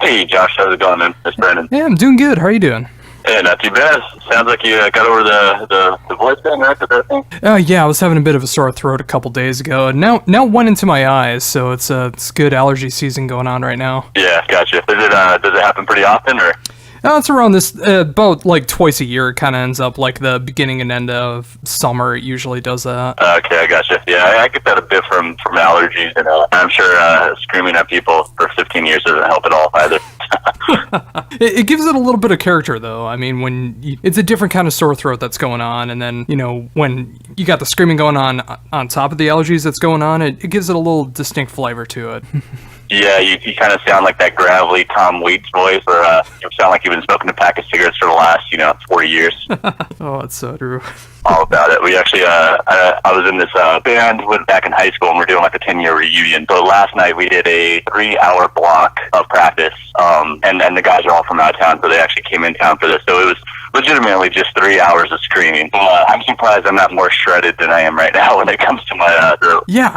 Hey, Josh, how's it going, man? It's Brandon. Yeah, I'm doing good. How are you doing? Hey, not too bad. Sounds like you got over the voice thing, right? The bad thing? Yeah, I was having a bit of a sore throat a couple days ago, and now went into my eyes, so it's good allergy season going on right now. Yeah, gotcha. Does it happen pretty often, or? It's around this, about like twice a year. It kind of ends up like the beginning and end of summer. It usually does that. Okay, I gotcha. Yeah, I get that a bit from allergies, and I'm sure screaming at people for 15 years doesn't help at all either. It gives it a little bit of character, though. I mean, it's a different kind of sore throat that's going on, and then, when you got the screaming going on top of the allergies that's going on, it gives it a little distinct flavor to it. Yeah, you kind of sound like that gravelly Tom Waits voice, or you sound like you've been smoking a pack of cigarettes for the last, 40 years. Oh, it's so true. All about it. We actually, I was in this band back in high school, and we're doing like a 10-year reunion. So last night we did a 3-hour block of practice, and the guys are all from out of town, so they actually came in town for this. So it was legitimately just 3 hours of screaming. I'm surprised I'm not more shredded than I am right now when it comes to my throat. Yeah,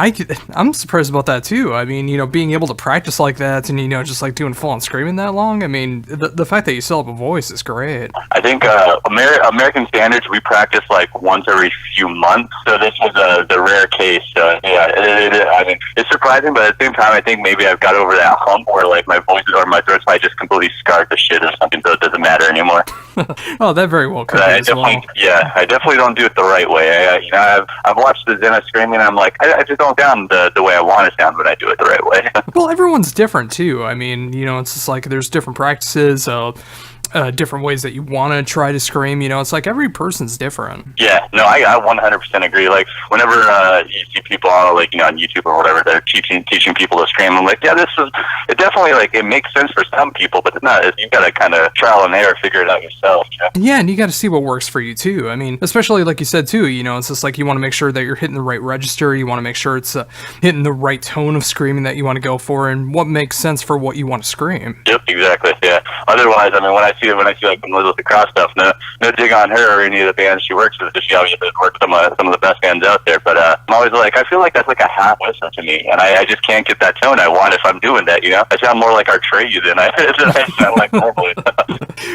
I'm surprised about that too. I mean, being able to practice like that and, just like doing full-on screaming that long, I mean, the fact that you still have a voice is great. I think American standards, we practice like once every few months, so this was the rare case. Yeah, I mean, it's surprising, but at the same time, I think maybe I've got over that hump where like my voice or my throat's probably just completely scarred to shit or something, so it doesn't matter anymore. Oh, that very well could be as well. Yeah, I definitely don't do it the right way. I've watched the Zenna screaming, and I'm like, I just don't sound the way I want to sound, but I do it the right way. Well, everyone's different too. I mean, it's just like there's different practices, different ways that you want to try to scream. It's like every person's different. Yeah, no, I 100% agree. Like whenever you see people on on YouTube or whatever, they're teaching people to scream. I'm like, yeah, it definitely it makes sense for some people, but it's not. You got to kind of trial and error, figure it out yourself. Yeah, and you got to see what works for you too. I mean, especially like you said too. It's just like you want to make sure that you're hitting the right register. You want to make sure it's hitting the right tone of screaming that you want to go for, and what makes sense for what you want to scream. Yep, exactly. Yeah. Otherwise, I mean, when I see like the Melissa Cross stuff, no dig on her or any of the bands she works with. She obviously works with some of the best bands out there. But I'm always like, I feel like that's like a half whistle to me, and I just can't get that tone I want if I'm doing that. I sound more like our Trey than I sound like normally.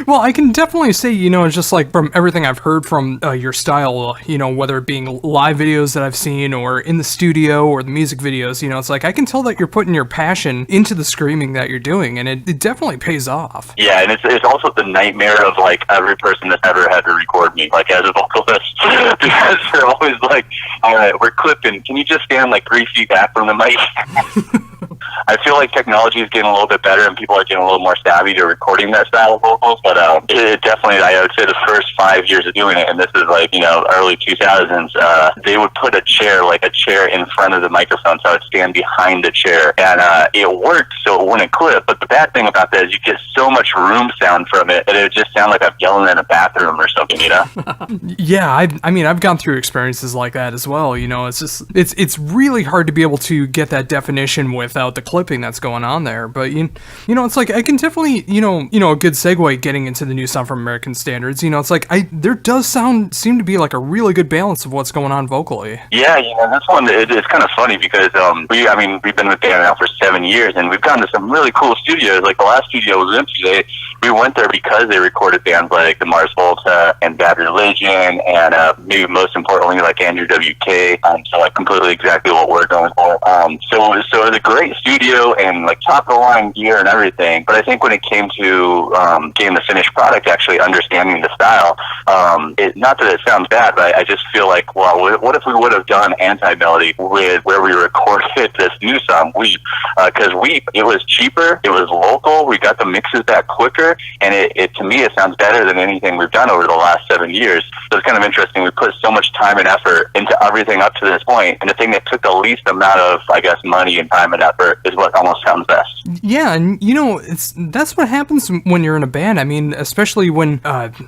Well, I can definitely say, it's just like from everything I've heard from your style, whether it being live videos that I've seen or in the studio or the music videos, it's like I can tell that you're putting your passion into the screaming that you're doing, and it definitely pays off. Yeah, and it's also the nightmare of like every person that's ever had to record me, like as a vocalist, because they're always like, all right, we're clipping. Can you just stand like 3 feet back from the mic? I feel like technology is getting a little bit better and people are getting a little more savvy to recording that style of vocals, but it definitely, I would say the first 5 years of doing it, and this is like, early 2000s, they would put a chair in front of the microphone, so I would stand behind the chair, and it worked so it wouldn't clip, but the bad thing about that is you get so much room sound from it that it would just sound like I'm yelling in a bathroom or something, Yeah, I mean, I've gone through experiences like that as well, it's just, it's really hard to be able to get that definition without the clipping that's going on there, but it's like I can definitely a good segue getting into the new sound from American Standards. It's like there does seem to be like a really good balance of what's going on vocally. Yeah, this one it's kind of funny because we've been with band now for 7 years, and we've gone to some really cool studios. Like the last studio was empty. We went there because they recorded bands like the Mars Volta and Bad Religion, and maybe most importantly like Andrew WK. So like completely exactly what we're going for. So it's a great studio and like top of the line gear and everything. But I think when it came to getting the finished product, actually understanding the style, not that it sounds bad, but I just feel like, well, what if we would have done Anti-Melody with where we recorded this new song, Weep? Because Weep, it was cheaper, it was local, we got the mixes back quicker, and it to me it sounds better than anything we've done over the last 7 years. So it's kind of interesting. We put so much time and effort into everything up to this point, and the thing that took the least amount of, I guess, money and time and effort is what almost sounds best. Yeah, and that's what happens when you're in a band. I mean, especially when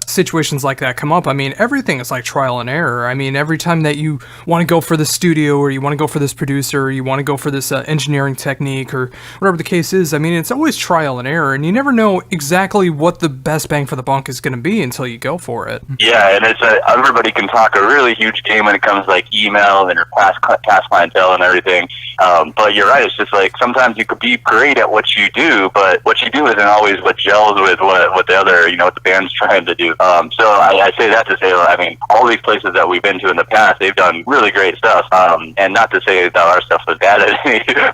situations like that come up. I mean, everything is like trial and error. I mean, every time that you want to go for the studio, or you want to go for this producer, or you want to go for this engineering technique, or whatever the case is, I mean, it's always trial and error, and you never know exactly what the best bang for the buck is going to be until you go for it. Yeah, and it's everybody can talk a really huge game when it comes to like email and your past clientele and everything. But you're right. It's just like sometimes you could be great at what you do, but what you do isn't always what gels with what the other, what the band's trying to do. So I say that to say, I mean, all these places that we've been to in the past, they've done really great stuff. And not to say that our stuff was bad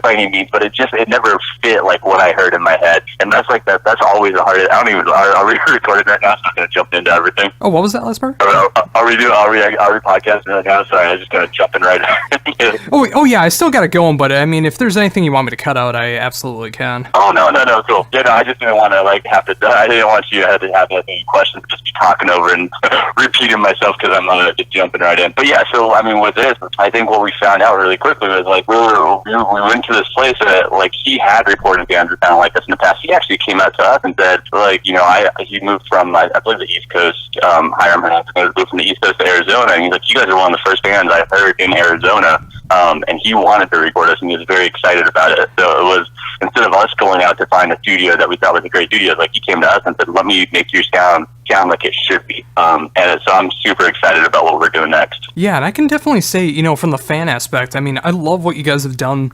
by any means, but it never fit like what I heard in my head. And that's always the hardest. I don't even, are we recording right now? So I'm going to jump into everything. Oh, what was that last part? Are we podcasting right now? Sorry, I'm just going to jump in right now. Oh yeah, I still got it going, but I mean, if there's anything you want me to cut out, I absolutely can. Oh, no, cool. Yeah, no, I just didn't want to, I didn't want you to have any questions, just be talking over and repeating myself because I'm just jumping right in. But yeah, so, I mean, with this, I think what we found out really quickly was, we went to this place that, he had recorded bands that sounded like us in the past. He actually came out to us and said, he moved from, I believe, the East Coast, Hiram moved from the East Coast to Arizona, and he's like, you guys are one of the first bands I've heard in Arizona. And he wanted to record us, and he was very excited about it. So it was, instead of us going out to find a studio that we thought was a great studio, he came to us and said, let me make your sound like it should be. And so I'm super excited about what we're doing next. Yeah, and I can definitely say, from the fan aspect, I mean, I love what you guys have done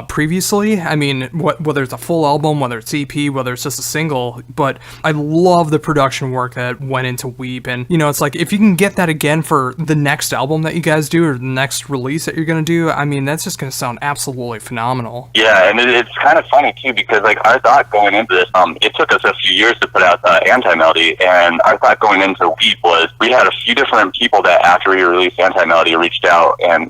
previously. I mean, whether it's a full album, whether it's EP, whether it's just a single, but I love the production work that went into Weep. And, it's like, if you can get that again for the next album that you guys do, or the next release that you're going to do, I mean, that's just going to sound absolutely phenomenal. Yeah, and it's kind of funny, too, because, our thought going into this, it took us a few years to put out Anti-Melody, and our thought going into Weep was we had a few different people that after we released Anti-Melody reached out and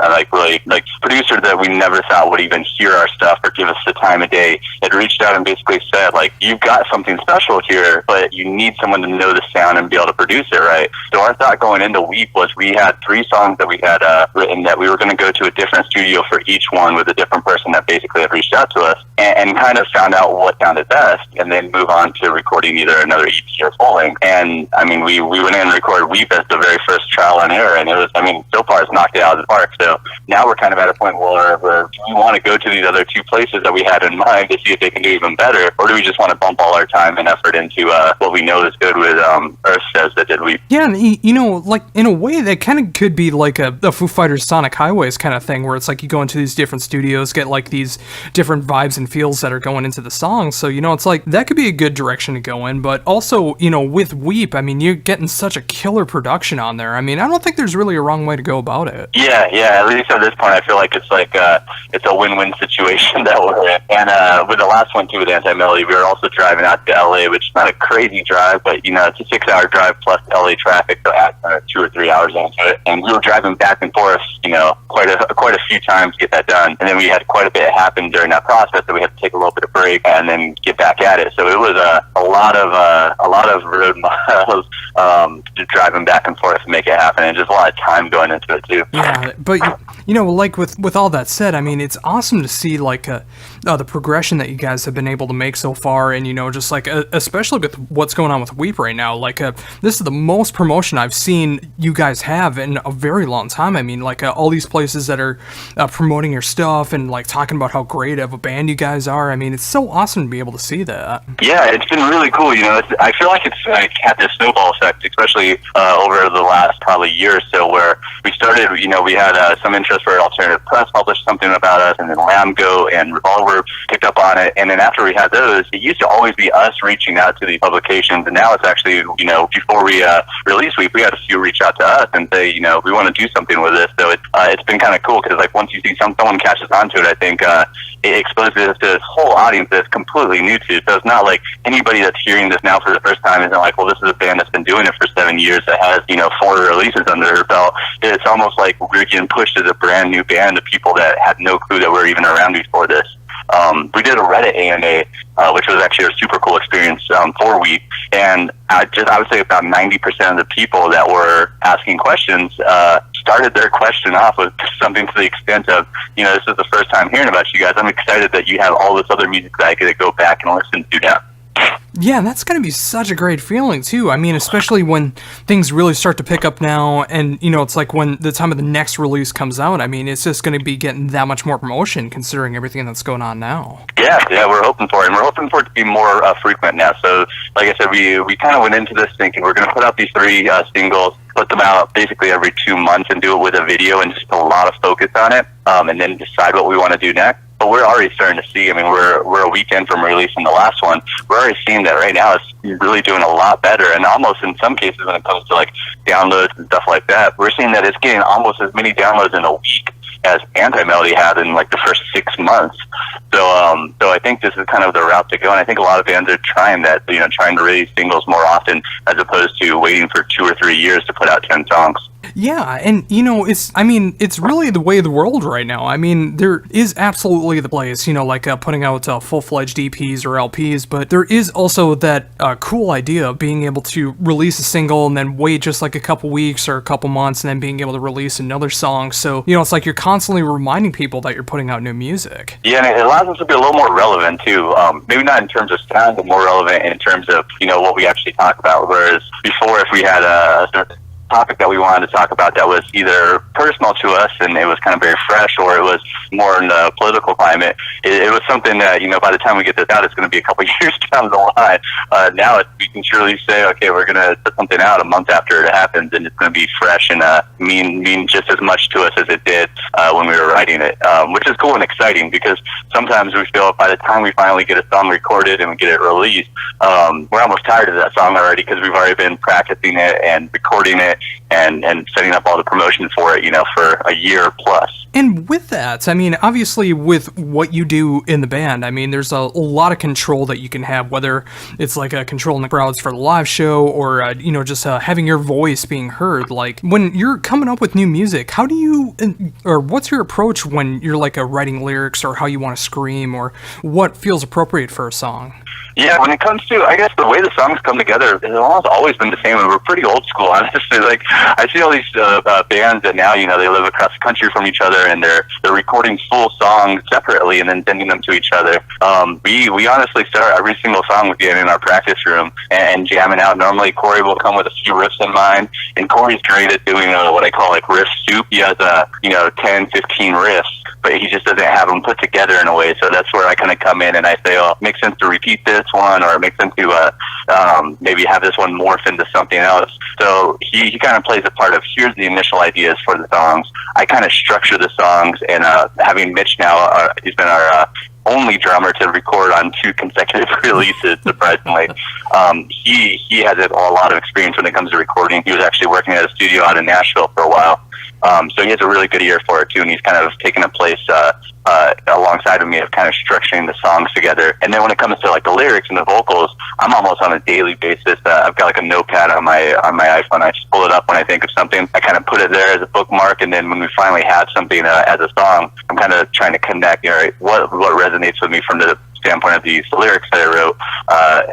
producers that we never thought would even hear our stuff or give us the time of day had reached out and basically said, you've got something special here, but you need someone to know the sound and be able to produce it right. So our thought going into Weep was we had 3 songs that we had written that we were going to go to a different studio for each one with a different person that basically had reached out to us and kind of found out what sounded best and then move on to recording either another EP or full length. And I mean, we went in and recorded Weep as the very first trial and error, and it was, so far it's knocked it out of the park. So now we're kind of at a point where do we want to go to these other 2 places that we had in mind to see if they can do even better, or do we just want to bump all our time and effort into what we know is good with Earth Says that did Weep? Yeah, and in a way that kind of could be like a Foo Fighters Sonic Highways kind of thing, where it's you go into these different studios, get these different vibes and feels that are going into the songs. So, it's that could be a good direction to go in, but also, with Weep, I mean, you're getting such a killer production on there. I mean, I don't think there's really a wrong way to go about it. Yeah, at least at this point, I feel like it's a win-win situation that we're in. And with the last one, too, with Anti-Melody, we were also driving out to LA, which is not a crazy drive, but, it's a 6-hour drive plus LA traffic, so add 2 or 3 hours onto it. And we were driving back and forth, quite a few times to get that done. And then we had quite a bit happen during that process, so we had to take a little bit of break and then get back at it. So it was a lot of road miles driving back and forth to make it happen, and just a lot of time going into it too. Yeah, but with all that said, I mean, it's awesome to see the progression that you guys have been able to make so far, and just especially with what's going on with Weep right now. This is the most promotion I've seen you guys have in a very long time. I mean, all these places that are promoting your stuff and talking about how great of a band you guys are. I mean, it's so awesome to be able to see that. Yeah, it's been really cool. I feel like it's had this snowball effect, especially over the last probably year or so, where we started. We had some interest for Alternative Press published something about us, and then Lambgo and Revolver picked up on it. And then after we had those, it used to always be us reaching out to these publications, and now it's actually before we release Weep, we had a few reach out to us and say we want to do something with this. So it's been kind of cool because once you see someone catches onto it, I think it exposes us to this whole audience that's completely new to it. So it's not anybody that's hearing this now for the first time isn't well, this is a band that's been doing it for 7 years that has 4 releases under their belt. It's almost like we're getting pushed as a brand new band to people that had no clue that we're even around before this. We did a Reddit AMA, which was actually a super cool experience for Weep, and I would say about 90% of the people that were asking questions started their question off with something to the extent of, this is the first time hearing about you guys. I'm excited that you have all this other music that I get to go back and listen to now. Yeah, that's going to be such a great feeling, too. I mean, especially when things really start to pick up now, and, you know, it's like when the time of the next release comes out, I mean, it's just going to be getting that much more promotion considering everything that's going on now. Yeah, we're hoping for it, and we're hoping for it to be more frequent now. So, like I said, we kind of went into this thinking we're going to put out these 3 singles, put them out basically every 2 months and do it with a video and just put a lot of focus on it, and then decide what we want to do next. But we're already starting to see, I mean, we're a weekend from releasing the last one. We're already seeing that right now it's really doing a lot better, and almost in some cases when it comes to like downloads and stuff like that, we're seeing that it's getting almost as many downloads in a week as Anti-Melody had in like the first 6 months. So I think this is kind of the route to go, and I think a lot of bands are trying that, you know, trying to release singles more often as opposed to waiting for 2 or 3 years to put out 10 songs. Yeah, and you know, it's really the way of the world right now. I mean, there is absolutely the place, you know, like putting out full-fledged EPs or LPs, but there is also that cool idea of being able to release a single and then wait just like a couple weeks or a couple months and then being able to release another song. So, you know, it's like you're constantly reminding people that you're putting out new music. Yeah, and it allows us to be a little more relevant too. Maybe not in terms of sound, but more relevant in terms of, you know, what we actually talk about. Whereas before, if we had a certain topic that we wanted to talk about that was either personal to us and it was kind of very fresh, or it was more in the political climate, it was something that, you know, by the time we get this out, it's going to be a couple years down the line. Now we can surely say, okay, we're going to put something out a month after it happens, and it's going to be fresh and mean just as much to us as it did when we were writing it, which is cool and exciting, because sometimes we feel by the time we finally get a song recorded and we get it released, we're almost tired of that song already, because we've already been practicing it and recording it and setting up all the promotion for it, you know, for a year plus. And with that, I mean, obviously with what you do in the band, I mean, there's a lot of control that you can have, whether it's like controlling the crowds for the live show or, you know, just having your voice being heard. Like, when you're coming up with new music, how do you, or what's your approach when you're like writing lyrics, or how you want to scream, or what feels appropriate for a song? Yeah, when it comes to, I guess, the way the songs come together, it's always been the same, and we're pretty old school, honestly. Like, I see all these bands that now, you know, they live across the country from each other, and they're recording full songs separately and then sending them to each other. We honestly start every single song with getting in our practice room and jamming out. Normally, Corey will come with a few riffs in mind, and Corey's great at doing what I call like riff soup. He has 10, 15 riffs, but he just doesn't have them put together in a way. So that's where I kind of come in and I say, oh, it makes sense to repeat this one, or it makes sense to maybe have this one morph into something else. So he kind of plays a part of, here's the initial ideas for the songs. I kind of structure the songs, and having Mitch now, he's been our only drummer to record on 2 consecutive releases, surprisingly. He has a lot of experience when it comes to recording. He was actually working at a studio out in Nashville for a while. So he has a really good ear for it too, and he's kind of taken a place alongside of me of kind of structuring the songs together. And then when it comes to like the lyrics and the vocals, I'm almost on a daily basis. I've got like a notepad on my iPhone. I just pull it up when I think of something. I kind of put it there as a bookmark, and then when we finally have something as a song, I'm kind of trying to connect, what resonates with me from the standpoint of these lyrics that I wrote,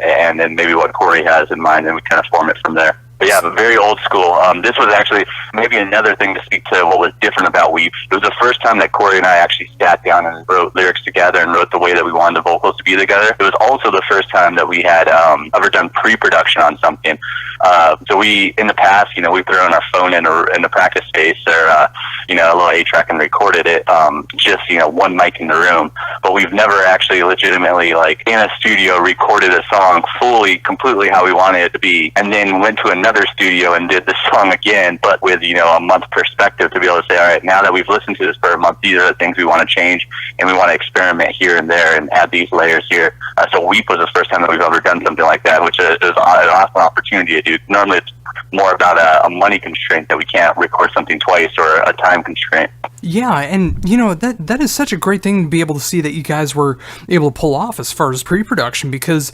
and then maybe what Corey has in mind, and we kind of form it from there. But yeah, but very old school. This was actually maybe another thing to speak to what was different about Weep. It was the first time that Corey and I actually sat down and wrote lyrics together and wrote the way that we wanted the vocals to be together. It was also the first time that we had ever done pre-production on something. So we, in the past, we've thrown our phone in the practice space or, a little 8-track and recorded it, just, one mic in the room. But we've never actually legitimately, like, in a studio recorded a song fully, completely how we wanted it to be, and then went to another studio and did the song again, but with, a month perspective to be able to say, all right, now that we've listened to this for a month, these are the things we want to change, and we want to experiment here and there and add these layers here. So Weep was the first time that we've ever done something like that, which is an awesome opportunity to do. Normally it's more about a money constraint that we can't record something twice, or a time constraint. Yeah, and that is such a great thing to be able to see that you guys were able to pull off as far as pre-production, because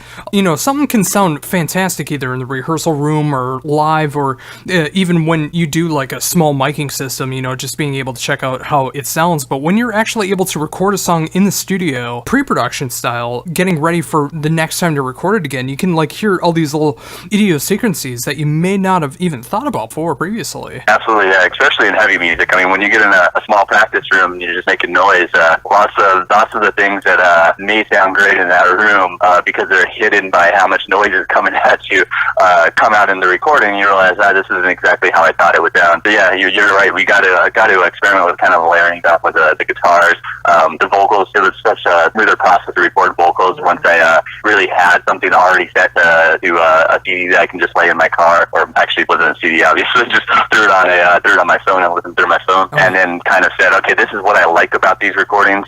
something can sound fantastic either in the rehearsal room or live, or even when you do like a small miking system, just being able to check out how it sounds. But when you're actually able to record a song in the studio, pre-production style, getting ready for the next time to record it again, you can like hear all these little idiosyncrasies that you may not not have even thought about before previously. Absolutely, yeah, especially in heavy music. I mean, when you get in a small practice room and you're just making noise, lots of the things that may sound great in that room because they're hidden by how much noise is coming at you, come out in the recording. You realize, this isn't exactly how I thought it would sound. So yeah, you're right. We got to experiment with kind of layering stuff with the guitars, the vocals. It was such a smoother process to record vocals once I really had something already set to a CD that I can just play in my car, or actually it wasn't a CD, obviously, just threw it on my phone and listened through my phone, and then kind of said, okay, this is what I like about these recordings,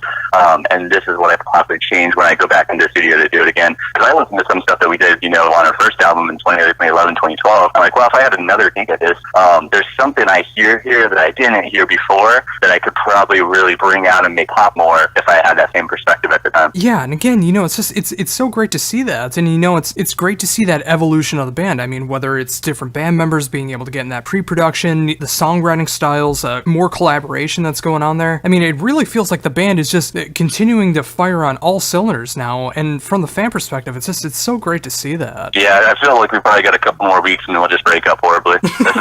and this is what I possibly change when I go back into the studio to do it again. Because I listened to some stuff that we did, on our first album in 2011, 2012. I'm like, well, if I had another dig at this, there's something I hear here that I didn't hear before that I could probably really bring out and make pop more if I had that same perspective at the time. Yeah, and again, it's just it's so great to see that, and it's great to see that evolution of the band. I mean, whether it's different band members being able to get in that pre-production, the songwriting styles, more collaboration that's going on there. I mean, it really feels like the band is just continuing to fire on all cylinders now, and from the fan perspective, it's so great to see that. Yeah, I feel like we probably got a couple more weeks and then we'll just break up horribly.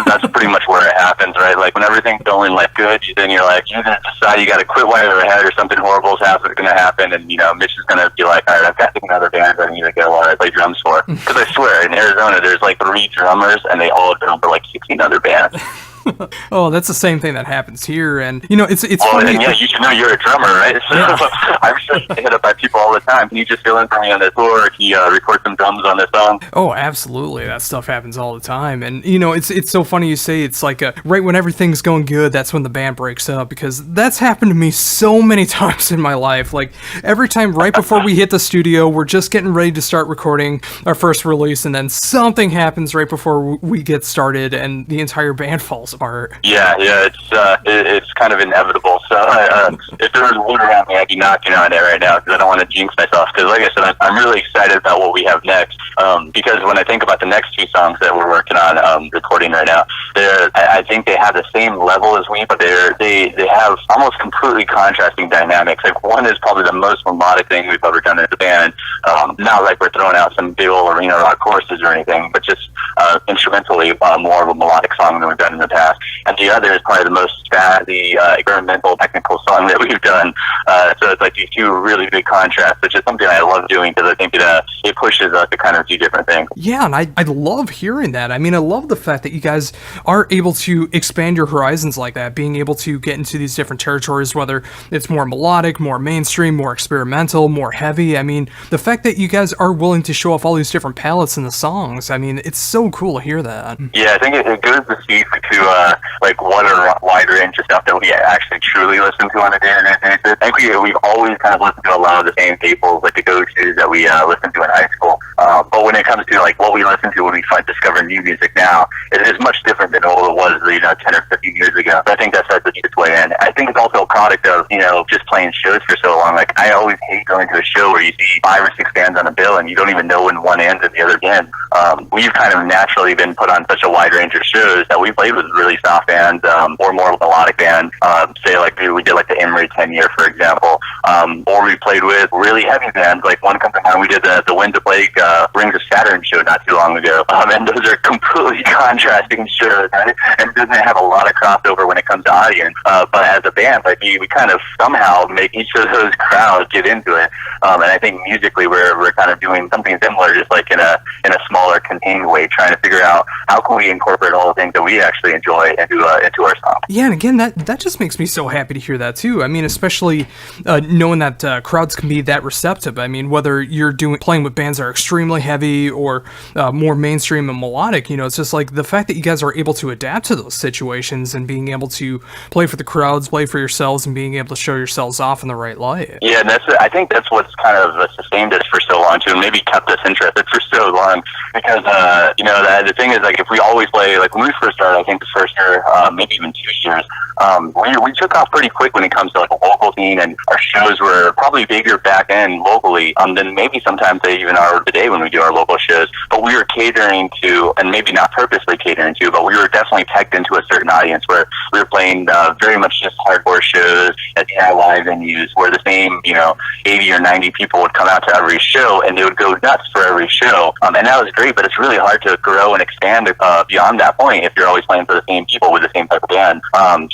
That's pretty much where it happens, right? Like when everything's going like good, then you're like, you're gonna decide you got to quit while you're ahead, or something horrible is gonna happen, and Mitch is gonna be like, all right, I've got another band I need to go I play drums for. Because I swear, in Arizona, there's like 3 drummers, and they all drum for like 16 other bands. Oh, that's the same thing that happens here, and it's well, funny. And yeah, you should know you're a drummer, right? So Yeah. I'm sure you hit up by people all the time. Can you just fill in for me on this tour? Or can you record some drums on this song? Oh, absolutely. That stuff happens all the time. And, it's so funny you say it's like right when everything's going good, that's when the band breaks up, because that's happened to me so many times in my life. Like, every time right before we hit the studio, we're just getting ready to start recording our first release, and then something happens right before we get started, and the entire band falls apart. Yeah, it's kind of inevitable. So if there was wood around me, I'd be knocking on it right now, because I don't want to jinx myself. Because like I said, I'm really excited about what we have next. Because when I think about the next 2 songs that we're working on recording right now, I think they have the same level as we, but they have almost completely contrasting dynamics. Like one is probably the most melodic thing we've ever done as a band. Not like we're throwing out some big old arena rock choruses or anything, but just instrumentally more of a melodic song than we've done in the past. And the other is probably the most spazzy, experimental, technical song that we've done. So it's like these 2 really big contrasts, which is something I love doing, because I think it pushes us to kind of do different things. Yeah, and I love hearing that. I mean, I love the fact that you guys are able to expand your horizons like that, being able to get into these different territories, whether it's more melodic, more mainstream, more experimental, more heavy. I mean, the fact that you guys are willing to show off all these different palettes in the songs, I mean, it's so cool to hear that. Yeah, I think it goes to speak to like what a wide range of stuff that we actually truly listen to on a day-to-day basis. I think we've always kind of listened to a lot of the same staples, like the go-tos that we listened to in high school. But when it comes to like what we listen to when we discover new music now, it is much different than what it was 10 or 15 years ago. So I think that starts to its way in. I think it's also a product of just playing shows for so long. Like I always hate going to a show where you see 5 or 6 bands on a bill and you don't even know when one ends and the other begins. We've kind of naturally been put on such a wide range of shows that we played with really soft bands or more melodic bands. Say like we did like the Emery 10 year, for example, or we played with really heavy bands. Like one comes to mind, we did the Winds of Plague Rings of Saturn show not too long ago, and those are completely contrasting shows, right? And doesn't have a lot of crossover when it comes to audience. But as a band, like we kind of somehow make each of those crowds get into it. And I think musically we're kind of doing something similar, just like in a smaller, contained way, trying to figure out how can we incorporate all the things that we actually enjoy into our song. Yeah, and again, that just makes me so happy to hear that too. I mean, especially knowing that crowds can be that receptive. I mean, whether you're playing with bands that are extremely heavy or more mainstream and melodic, it's just like the fact that you guys are able to adapt to those situations and being able to play for the crowds, play for yourselves, and being able to show yourselves off in the right light. Yeah, and I think that's what's kind of sustained us for so long too, and maybe kept us interested for so long, because the thing is, like, if we always play, like when we first started, I think the first year, maybe even 2 years, we took off pretty quick when it comes to like a local scene, and our shows were probably bigger back then locally than maybe sometimes they even are today when we do our local shows. But we were catering to, and maybe not purposely catering to, but we were definitely pegged into a certain audience where we were playing very much just hardcore shows at DIY venues where the same 80 or 90 people would come out to every show, and they would go nuts for every show, and that was great. But it's really hard to grow grow and expand beyond that point if you're always playing for the same people with the same type of band.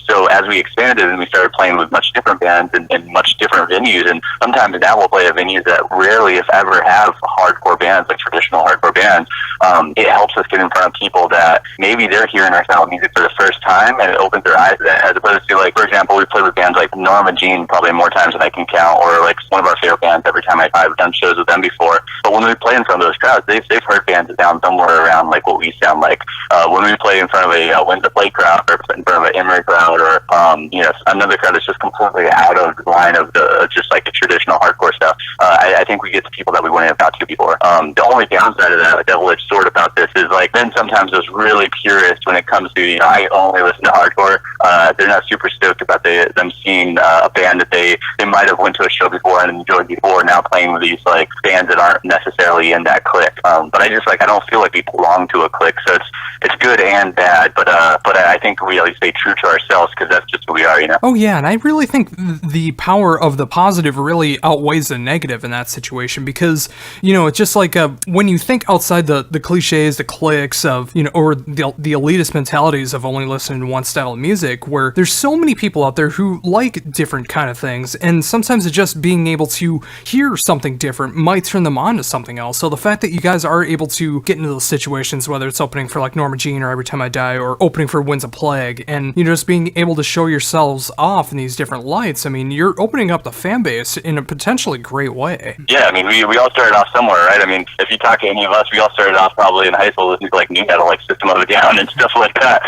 So as we expanded and we started playing with much different bands and much different venues, and sometimes now we'll play at venues that rarely, if ever, have hardcore bands, like traditional hardcore bands. It helps us get in front of people that maybe they're hearing our style of music for the first time, and it opens their eyes to that, as opposed to, like, for example, we played with bands like Norma Jean probably more times than I can count, or like one of our favorite bands every time I've done shows with them before. But when we play in front of those crowds, they've heard bands that sound somewhere around like what we sound like. When we play in front of a When's the Play crowd, or in front of an Emery crowd, or another crowd that's just completely out of the line of just like the traditional hardcore stuff, I think we get to people that we wouldn't have got to before. The only downside of that, double-edged sword about this, is like then sometimes those really purists, when it comes to I only listen to hardcore, they're not super stoked about them seeing a band that they might have went to a show before and enjoyed before, now playing with these like bands that aren't necessarily in that clique. But I just, like, I don't feel like we belong to a clique, so it's good and bad. But I think we at least stay true to ourselves, because that's just who we are, you know. Oh yeah, and I really think the power of the positive really outweighs the negative in that situation, because it's just like when you think outside the cliches, the cliques of or the elitist mentalities of only listening to one style of music, where there's so many people out there who like different kind of things, and sometimes it's just being able to hear something different might turn them on to something else. So the fact that you guys are able to get into those situations, whether it's opening for like Norma Jean or Every Time I Die, or opening for Winds of Plague, and just being able to show yourselves off in these different lights, I mean, you're opening up the fan base in a potentially great way. Yeah, I mean, we all started off somewhere, right? I mean, if you talk to any of us, we all started off probably in high school listening to like new metal, like System of a Down and stuff like that.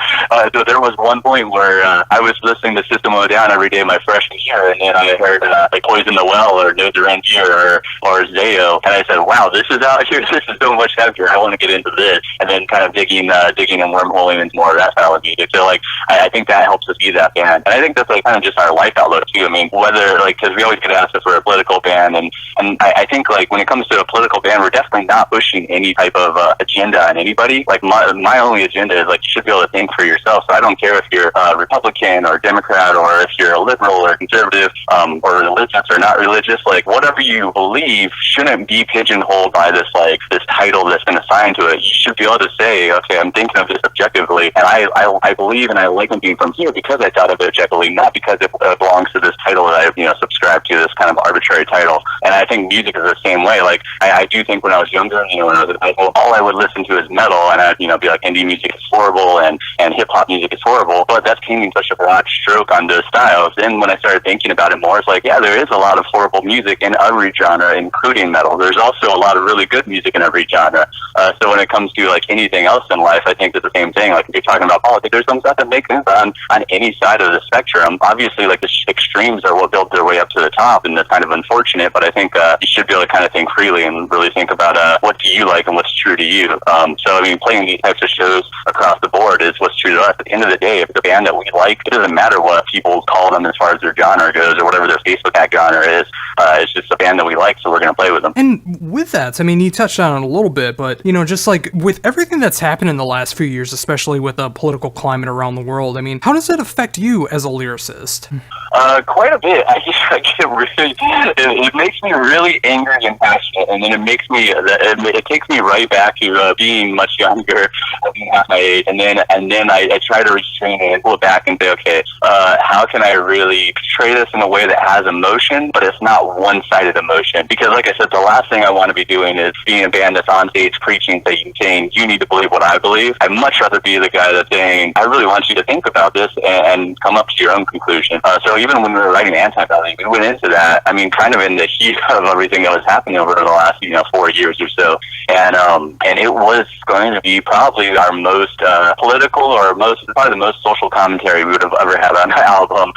So there was one point where I was listening to System of a Down every day my freshman year, and then I heard like Poison the Well or No Durand or Zayo, and I said, wow, this is out here. This is so much heavier. I want to get into this. And then kind of digging and wormholing into more of that style of music. So like, I think that helps us be that band. And I think that's like kind of just our life outlook too. I mean, whether like, because we always get asked if we're a political band, and I think like when it comes to a political band, we're definitely not pushing any type of agenda on anybody. Like my only agenda is like, you should be able to think for yourself. So I don't care if you're Republican or Democrat, or if you're a liberal or conservative, or religious or not religious. Like, whatever you believe shouldn't be pigeonholed by this title that's been assigned to it. You should be able to say, okay, I'm thinking of this objectively, and I believe and I like them being from here because I thought of it objectively, not because it belongs to this title that I subscribe to, this kind of arbitrary title. And I think music is the same way. Like, I do think when I was younger, when I was in high school, all I would listen to is metal, and I'd be like, indie music is horrible and hip hop music is horrible. But that's painting such a broad stroke on those styles. Then when I started thinking about it more, it's like, yeah, there is a lot of horrible music in every genre, including metal. There's also a lot of really good music in every genre. So when it comes to like anything else in life, I think it's the same thing. Like, if you're talking about politics, there's some stuff that makes sense on any side of the spectrum. Obviously, like, the extremes are what build their way up to the top, and that's kind of unfortunate. But I think you should be able to kind of think freely and really think about what do you like and what's true to you. So I mean, playing these types of shows across the board is what's true to us. At the end of the day, if it's a band that we like, it doesn't matter what people call them as far as their genre goes or whatever their Facebook tag genre is. It's just a band that we like, so we're going to play with them. And with that, I mean, you touched on it a little bit, but, just like with everything that's happened in the last few years, especially with the political climate around the world, I mean, how does that affect you as a lyricist? Quite a bit. I get really, it makes me really angry and passionate, and then it takes me right back to being much younger, being half my age, and then I try to restrain it and pull it back and say, okay, how can I really portray this in a way that has emotion, but it's not one-sided emotion? Because like I said, the last thing I want to be doing is being a band that's on stage preaching, saying you need to believe what I believe. I'd much rather be the guy that's saying, I really want you to think about this and come up to your own conclusion. So even when we were writing Anti-Valley, we went into that, I mean, kind of in the heat of everything that was happening over the last 4 years or so, and it was going to be probably our most political, or probably the most social commentary we would have ever had on an album.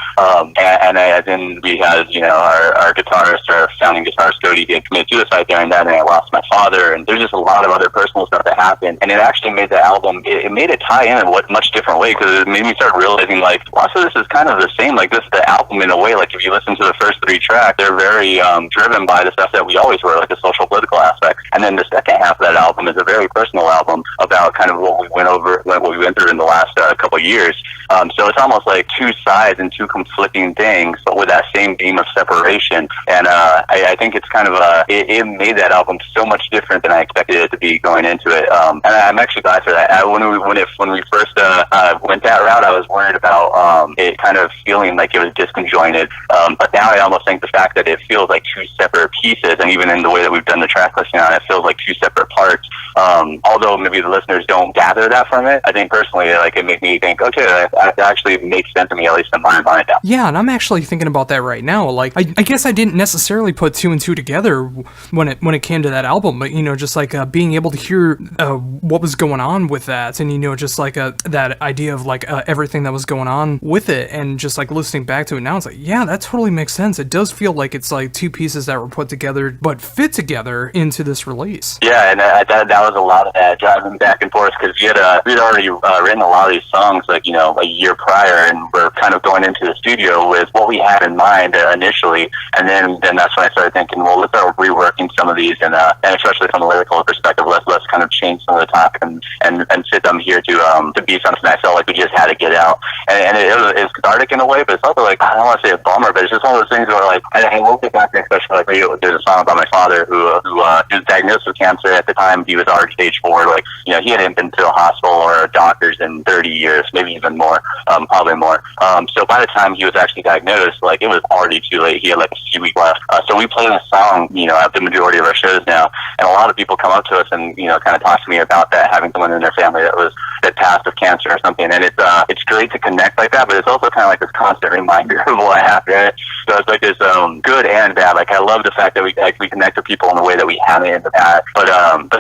And then we had our guitarist, our founding guitarist Cody, he had committed suicide during that, and I lost my father, and there's just a lot of other personal stuff that happened, and it actually made the album, it made it tie in a much different way, because it made me start realizing like lots of this is kind of the same. Like, this is the album in a way. Like, if you listen to the first 3 tracks, they're very driven by the stuff that we always were, like the social political aspect. And then the second half of that album is a very personal album about kind of what we went through in the last couple of years. So it's almost like 2 sides and 2 conflicting things, but with that same theme of separation. And I think it's kind of it made that album so much different than I expected it to be going into it. And I'm actually glad for that. When we first went that route, I was worried about it kind of feeling like it was disconjointed. But now I almost think the fact that it feels like two separate pieces, and even in the way that we've done the track listing on it, feels like two separate parts. Although maybe the listeners don't gather that from it, I think personally, like, it made me think, okay, that actually makes sense to me, at least in my mind now. Yeah, and I'm actually thinking about that right now. Like, I guess I didn't necessarily put two and two together when it came to that album, but, you know, just like being able to hear what was going on with that, and, you know, just like that idea of like everything that was going on with it, and just like listening back to it now, it's like, yeah, that totally makes sense. It does feel like it's like two pieces that were put together but fit together into this release. Yeah, and that was a lot of that driving back and forth, because we'd already written a lot of these songs, like, you know, a year prior, and we're kind of going into the studio with what we had in mind initially, and then that's when I started thinking, well, let's start reworking some of these, and especially from a lyrical perspective, let's kind of change some of the topic and fit them here to be something I felt like we just had to get out, and it was cathartic in a way, but it's also like, I don't want to say a bummer, but it's just one of those things where, like, I will get back there, especially like there's a song about my father who was diagnosed with cancer at the time. He was already stage 4, like, you know, he hadn't been to a hospital or doctors in 30 years, maybe even more, probably more. So by the time he was actually diagnosed, like, it was already too late. He had like a few weeks left. So we play this song, you know, at the majority of our shows now, and a lot of people come up to us and, you know, kind of talk to me about that, having someone in their family that passed of cancer or something, and it's great to connect like that, but it's also kind of like this constant reminder of what happened, right? So it's like this good and bad. Like, I love the fact that we connect to people in a way that we haven't in the past, but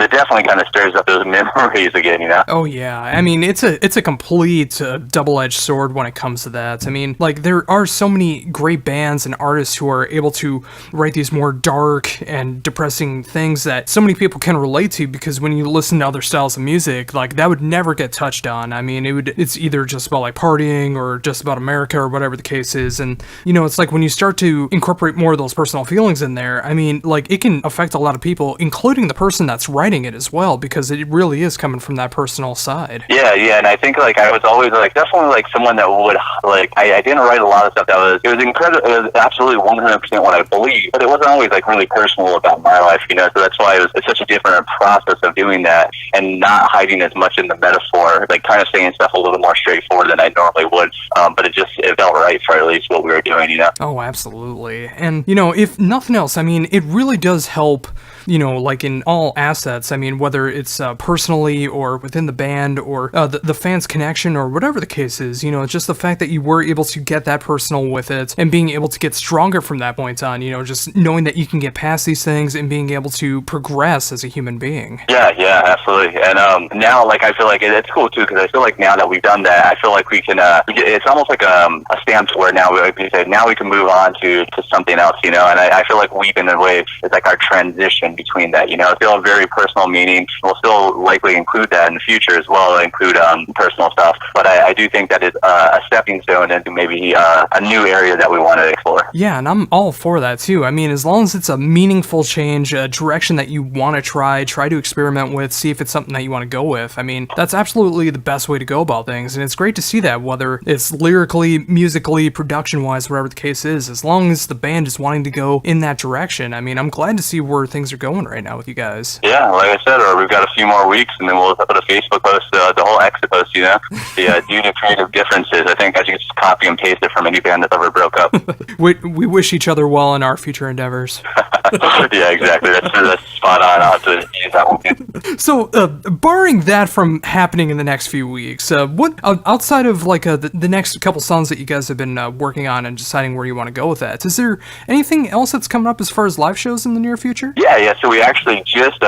it definitely kind of stirs up those memories again, you know? Oh yeah, I mean, it's a complete double-edged sword when it comes to that. I mean, like, there are so many great bands and artists who are able to write these more dark and depressing things that so many people can relate to, because when you listen to other styles of music, like, that would never get touched on. I mean, it's either just about like partying or just about America or whatever the case is, and, you know, it's like when you start to incorporate more of those personal feelings in there, I mean, like, it can affect a lot of people, including the person that's writing it as well, because it really is coming from that personal side. Yeah, and I think, like, I was always, like, definitely, like, someone that would, like, I didn't write a lot of stuff that it was incredible, it was absolutely 100% what I believed, but it wasn't always, like, really personal about my life, you know, so that's why it's such a different process of doing that, and not hiding as much in the metaphor, like, kind of saying stuff a little more straightforward than I normally would, but it felt right for at least what we were doing, you know? Oh, absolutely. And, you know, if nothing else, I mean, it really does help, you know, like, in all assets. I mean, whether it's personally or within the band or the fans' connection or whatever the case is, you know, it's just the fact that you were able to get that personal with it and being able to get stronger from that point on, you know, just knowing that you can get past these things and being able to progress as a human being. Yeah, absolutely. And now, like, I feel like it's cool too, because I feel like now that we've done that, I feel like we can, it's almost like a stamp to where now, like we said, now we can move on to something else, you know, and I feel like Weep in a way is like our transition between that, you know. It's still a very personal meaning. We'll still likely include that in the future as well, include personal stuff, but I do think that is a stepping stone into maybe a new area that we want to explore. Yeah, and I'm all for that too. I mean, as long as it's a meaningful change, a direction that you want to try to experiment with, see if it's something that you want to go with. I mean, that's absolutely the best way to go about things, and it's great to see that, whether it's lyrically, musically, production-wise, whatever the case is, as long as the band is wanting to go in that direction. I mean, I'm glad to see where things are going right now with you guys. Yeah, like I said, we've got a few more weeks, and then we'll put a Facebook post, the whole exit post, you know, due to creative differences. I think I should just copy and paste it from any band that ever broke up. we wish each other well in our future endeavors. Yeah, exactly. That's spot on. I'll have to use that one. So, barring that from happening in the next few weeks, what outside of like the next couple songs that you guys have been working on and deciding where you want to go with that, is there anything else that's coming up as far as live shows in the near future? Yeah. So we actually just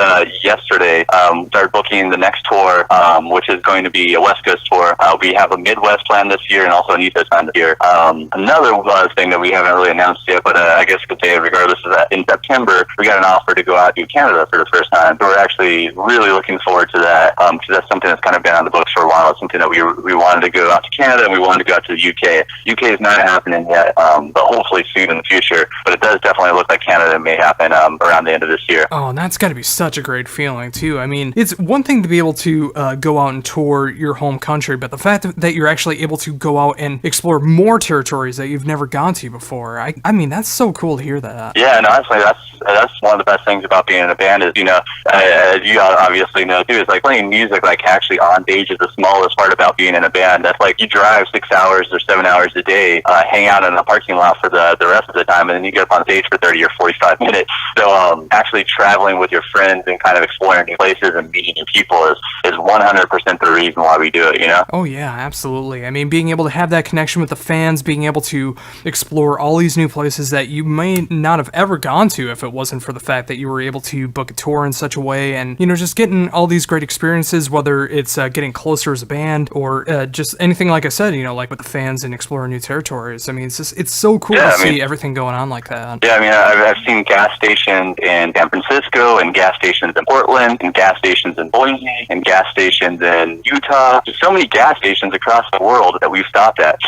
yesterday started booking the next tour, which is going to be a West Coast tour. We have a Midwest plan this year and also an East Coast plan this year. Another thing that we haven't really announced yet, but I guess could say regardless of that, in September we got an offer to go out to Canada for the first time. So we're actually really looking forward to that. Because that's something that's kind of been on the books for a while. It's something that we wanted to go out to Canada and we wanted to go out to the UK. UK is not happening yet, but hopefully soon in the future. But it does definitely look like Canada may happen around around the end of this year. Oh, and that's got to be such a great feeling, too. I mean, it's one thing to be able to go out and tour your home country, but the fact that you're actually able to go out and explore more territories that you've never gone to before, I mean, that's so cool to hear that. Yeah, and honestly, that's one of the best things about being in a band is, you know, as you obviously know too, is like playing music, like actually on stage is the smallest part about being in a band. That's like you drive 6 hours or 7 hours a day, hang out in a parking lot for the rest of the time, and then you get up on stage for 30 or 45 minutes. So actually traveling with your friends and kind of exploring new places and meeting new people is 100% the reason why we do it, you know? Oh yeah, absolutely. I mean, being able to have that connection with the fans, being able to explore all these new places that you may not have ever gone to if it wasn't for the fact that you were able to book a tour in such a way, and, you know, just getting all these great experiences, whether it's getting closer as a band or just anything, like I said, you know, like with the fans and exploring new territories. I mean, it's so cool to see everything going on like that. Yeah, I mean, I've seen gas stations in San Francisco and gas stations in Portland and gas stations in Boise and gas stations in Utah. There's so many gas stations across the world that we've stopped at.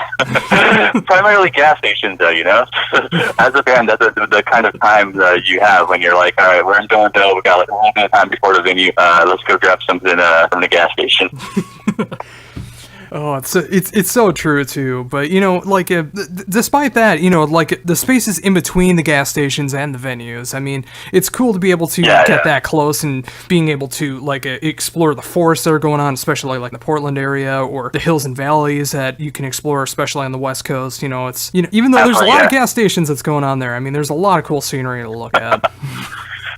Primarily gas stations, though, you know? As a band, that's the kind of time you have when you're like, all right, we're in Philadelphia, we got like a little bit of time before the venue, let's go grab something from the gas station. Oh, it's so true too. But, you know, like despite that, you know, like the spaces in between the gas stations and the venues, I mean, it's cool to be able to get that close and being able to like explore the forests that are going on, especially like the Portland area or the hills and valleys that you can explore, especially on the West Coast. You know, it's, you know, even though there's a lot of gas stations that's going on there, I mean, there's a lot of cool scenery to look at.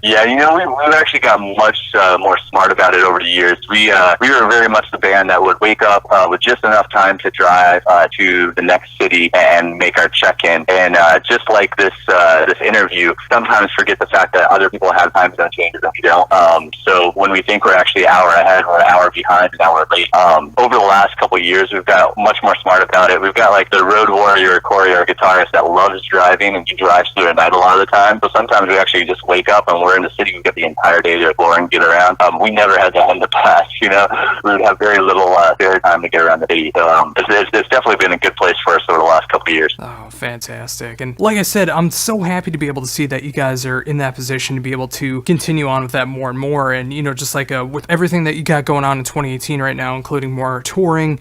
Yeah, you know, we've actually gotten much more smart about it over the years. We were very much the band that would wake up with just enough time to drive to the next city and make our check-in. And just like this interview, sometimes forget the fact that other people have time zone changes and we don't. So when we think we're actually an hour ahead, we're an hour behind, an hour late. Over the last couple of years, we've got much more smart about it. We've got like the road warrior, Corey, our guitarist, that loves driving, and he drives through at night a lot of the time. So sometimes we actually just wake up and we're in the city. We get the entire day to explore and get around. We never had that in the past, you know. We would have very little spare time to get around the city. So it's definitely been a good place for us over the last couple of years. Oh, fantastic. And like I said, I'm so happy to be able to see that you guys are in that position to be able to continue on with that more and more. And, you know, just like with everything that you got going on in 2018 right now, including more touring,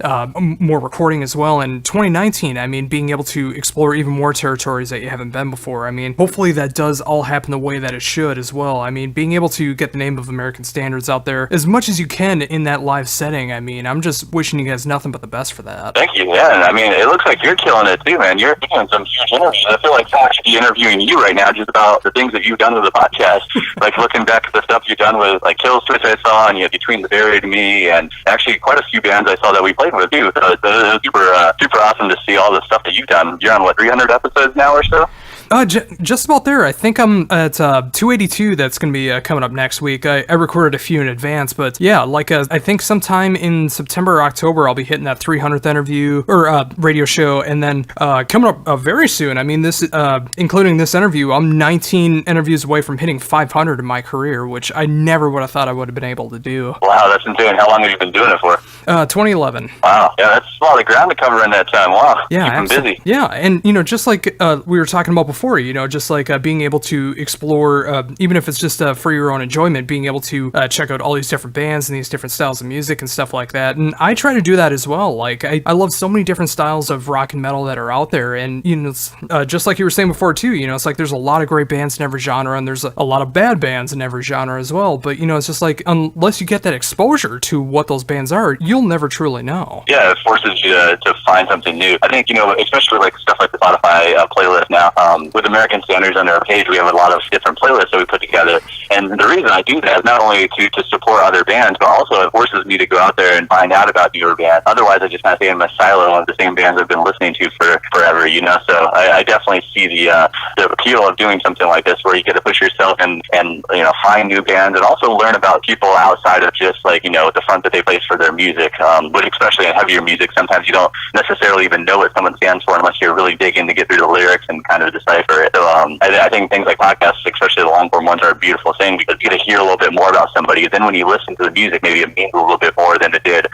more recording as well. And 2019, I mean, being able to explore even more territories that you haven't been before. I mean, hopefully that does all happen the way that it should as well. I mean, being able to get the name of American Standards out there as much as you can in that live setting, I mean, I'm just wishing you guys nothing but the best for that. Thank you. Yeah, and I mean, it looks like you're killing it too, man. You're doing some huge interviews. I feel like someone should be interviewing you right now just about the things that you've done with the podcast. Like looking back at the stuff you've done with like Kill Switch I saw, and you know, Between the Buried and Me, and actually quite a few bands I saw that we played with too. So it was super awesome to see all the stuff that you've done. You're on what, 300 episodes now or so? Just about there. I think I'm at 282. That's going to be coming up next week. I recorded a few in advance, but yeah, like I think sometime in September or October, I'll be hitting that 300th interview or radio show, and then coming up very soon. I mean, this including this interview, I'm 19 interviews away from hitting 500 in my career, which I never would have thought I would have been able to do. Wow, that's insane. How long have you been doing it for? 2011. Wow, yeah, that's a lot of ground to cover in that time. Wow, yeah, I'm busy. Yeah, and you know, just like we were talking about before, you know, just like being able to explore, even if it's just for your own enjoyment, being able to check out all these different bands and these different styles of music and stuff like that. And I try to do that as well. Like I love so many different styles of rock and metal that are out there. And, you know, it's, just like you were saying before too, you know, it's like there's a lot of great bands in every genre, and there's a lot of bad bands in every genre as well. But, you know, it's just like, unless you get that exposure to what those bands are, you'll never truly know. Yeah, it forces you to find something new. I think, you know, especially like stuff like the Spotify playlist now, with American Standards on our page, we have a lot of different playlists that we put together. And the reason I do that is not only to support other bands, but also it forces me to go out there and find out about newer bands. Otherwise, I just kind of stay in my silo of the same bands I've been listening to for forever, you know? So I definitely see the appeal of doing something like this, where you get to push yourself and you know, find new bands, and also learn about people outside of just like, you know, the front that they place for their music. But especially in heavier music, sometimes you don't necessarily even know what someone stands for unless you're really digging to get through the lyrics and kind of decide decipher it. So I think things like podcasts, especially the long form ones, are a beautiful thing because you get to hear a little bit more about somebody. Then when you listen to the music, maybe it means a little bit more than it did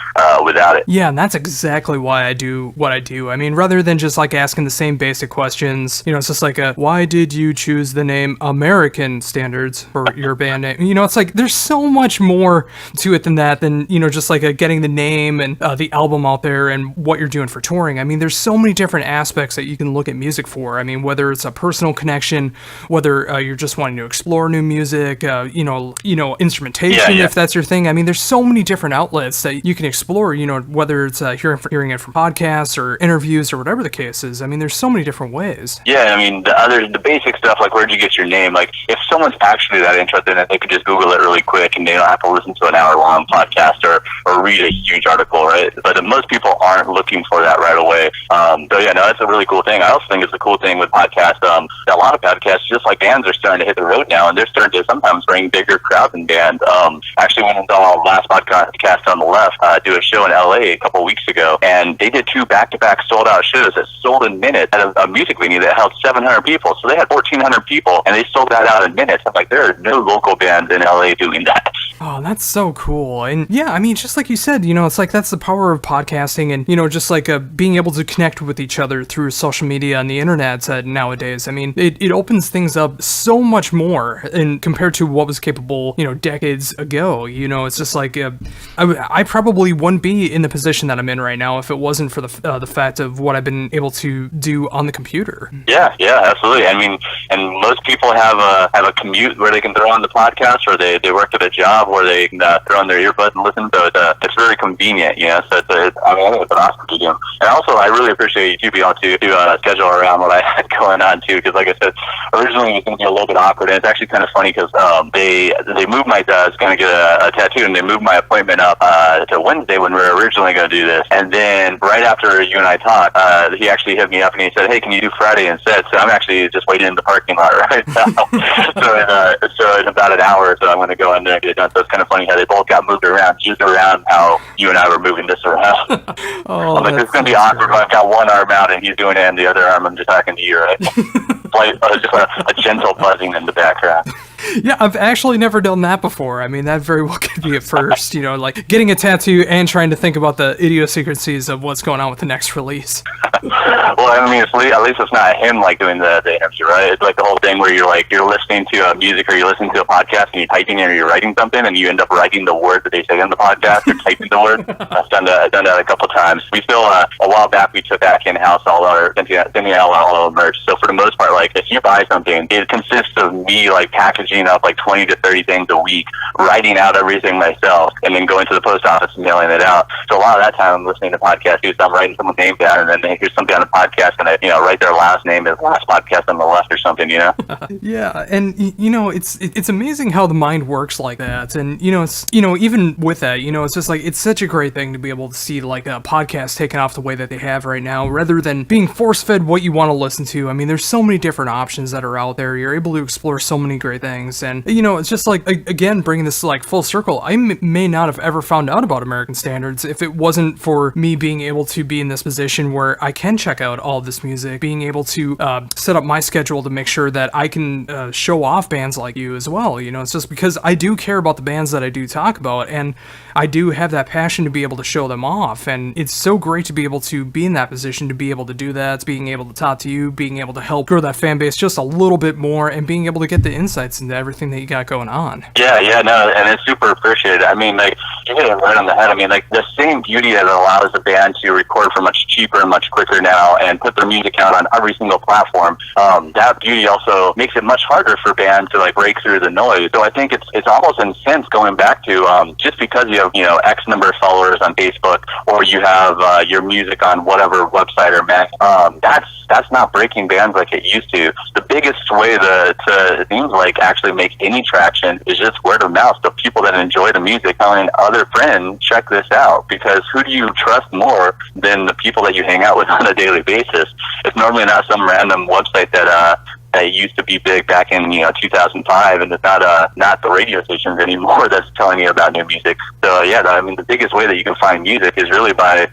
without it. Yeah, and that's exactly why I do what I do. I mean, rather than just like asking the same basic questions, it's just like why did you choose the name American Standards for your band name? It's like there's so much more to it than that, than just like getting the name and the album out there and what you're doing for touring. I mean, there's so many different aspects that you can look at music for. I mean, whether it's a personal connection, whether you're just wanting to explore new music, instrumentation, if that's your thing. I mean, there's so many different outlets that you can explore, whether it's hearing it from podcasts or interviews or whatever the case is. I mean, there's so many different ways. Yeah, I mean, the basic stuff, like where'd you get your name? Like, if someone's actually that interested in it, they could just Google it really quick and they don't have to listen to an hour-long podcast or read a huge article, right? But most people aren't looking for that right away. That's a really cool thing. I also think it's a cool thing with podcasts. A lot of podcasts, just like bands, are starting to hit the road now, and they're starting to sometimes bring bigger crowds than bands. Actually went and saw our last podcast on the left do a show in LA a couple weeks ago, and they did 2 back-to-back sold-out shows that sold in minutes at a music venue that held 700 people. So they had 1,400 people, and they sold that out in minutes. I'm like, there are no local bands in LA doing that. Oh, that's so cool. And yeah, I mean, just like you said, it's like that's the power of podcasting and, just like being able to connect with each other through social media and the internet nowadays. I mean, it opens things up so much more and compared to what was capable, decades ago. It's just like I probably wouldn't be in the position that I'm in right now if it wasn't for the fact of what I've been able to do on the computer. Yeah, absolutely. I mean, and most people have a commute where they can throw on the podcast, or they work at a job where they can throw on their earbuds and listen. So it's very convenient, So I think it's an awesome medium. And also, I really appreciate you being able to schedule around what I had going on too, because like I said, originally it was going to be a little bit awkward, and it's actually kind of funny because they moved I was going to get a tattoo, and they moved my appointment up to Wednesday when we were originally going to do this. And then right after you and I talked, he actually hit me up and he said, "Hey, can you do Friday instead?" So I'm actually just waiting in the parking lot right now. so in about an hour, so I'm going to go in there and get it done. So it's kind of funny how they both got moved around, just around how you and I were moving this around. I'm like, it's going to be awkward when I've got one arm out and he's doing it, and the other arm I'm just talking to you, right? Just a gentle buzzing in the background. Yeah, I've actually never done that before. I mean, that very well could be a first, like getting a tattoo and trying to think about the idiosyncrasies of what's going on with the next release. Well, I mean, at least it's not him like doing the interview, right? It's like the whole thing where you're listening to music, or you're listening to a podcast and you're typing or you're writing something, and you end up writing the word that they say in the podcast, or typing the word. I've done that a couple times. We still a while back we took back in house all our merch. So for the most part, like if you buy something, it consists of me like packaging up like 20 to 30 things a week, writing out everything myself, and then going to the post office and mailing it out. So a lot of that time I'm listening to podcasts too, so I'm writing someone's name down, and then they hear something on the podcast, and I write their last name as last podcast on the left or something, Yeah, and it's amazing how the mind works like that. And it's even with that, it's just like it's such a great thing to be able to see like a podcast taken off the way that they have right now, rather than being force-fed what you want to listen to. I mean, there's so many different options that are out there. You're able to explore so many great things, and it's just like, again, bringing this like full circle. I may not have ever found out about American Standards if it wasn't for me being able to be in this position where I can check out all of this music, being able to set up my schedule to make sure that I can show off bands like you as well. It's just because I do care about the bands that I do talk about, and I do have that passion to be able to show them off, and it's so great to be able to be in that position, to be able to do that, being able to talk to you, being able to help grow that fan base just a little bit more, and being able to get the insights into everything that you got going on. And it's super appreciated. I mean, like, you hit it right on the head. I mean, like, the same beauty that allows a band to record for much cheaper and much quicker now and put their music out on every single platform, that beauty also makes it much harder for bands to like break through the noise. So I think it's almost in a sense going back to just because you have X number of followers on Facebook, or you have your music on whatever website or Mac, that's not breaking bands like it used to. The biggest way to it seems like actually make any traction is just word of mouth. The people that enjoy the music telling other friends, check this out, because who do you trust more than the people that you hang out with on a daily basis? It's normally not some random website that that used to be big back in 2005, and it's not the radio stations anymore that's telling you about new music. So yeah, I mean, the biggest way that you can find music is really by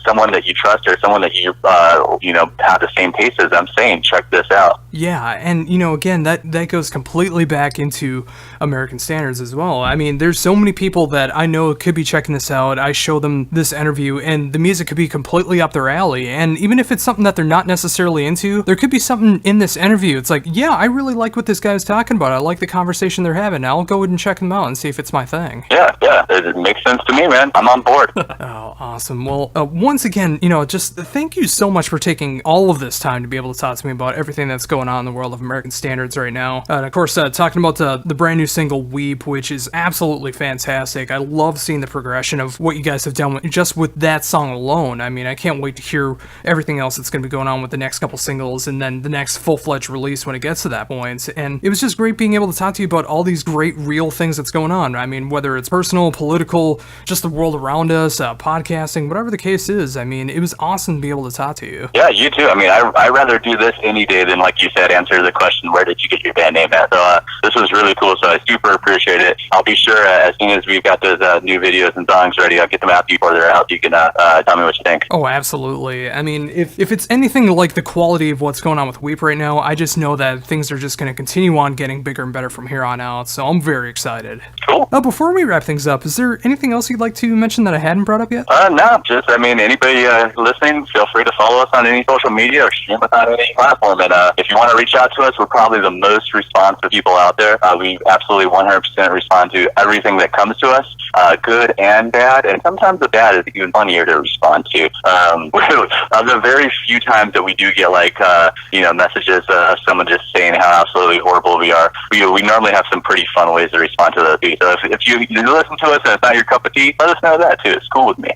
someone that you trust or someone that you have the same taste as them saying, check this out. Yeah, and again, that goes completely back into American standards as well. I mean, there's so many people that I know could be checking this out. I show them this interview, and the music could be completely up their alley. And even if it's something that they're not necessarily into, there could be something in this interview. It's like, yeah, I really like what this guy's talking about. I like the conversation they're having. I'll go ahead and check them out and see if it's my thing. Yeah, it makes sense to me, man. I'm on board. Oh, awesome. Well, once again, just thank you so much for taking all of this time to be able to talk to me about everything that's going on in the world of American standards right now. And of course, talking about the brand new single Weep, which is absolutely fantastic. I love seeing the progression of what you guys have done just with that song alone. I mean, I can't wait to hear everything else that's going to be going on with the next couple singles and then the next full-fledged release when it gets to that point. And it was just great being able to talk to you about all these great real things that's going on. I mean, whether it's personal, political, just the world around us, podcasting, whatever the case is. I mean, it was awesome to be able to talk to you. Yeah, you too. I mean, I'd rather do this any day than, like you said, answer the question, where did you get your band name at? So this was really cool, so I super appreciate it. I'll be sure as soon as we've got those new videos and songs ready, I'll get them out before they're out. You can tell me what you think. Oh, absolutely. I mean, if it's anything like the quality of what's going on with Weep right now, I just know that things are just going to continue on getting bigger and better from here on out, so I'm very excited. Cool. Before we wrap things up, is there anything else you'd like to mention that I hadn't brought up yet? No, just, I mean, anybody listening, feel free to follow us on any social media or stream us on any platform. And if you want to reach out to us, we're probably the most responsive people out there. We absolutely 100% respond to everything that comes to us, good and bad. And sometimes the bad is even funnier to respond to. Of the very few times that we do get messages of someone just saying how absolutely horrible we are, we normally have some pretty fun ways to respond to those. So if you listen to us and it's not your cup of tea, let us know that too. It's cool with me.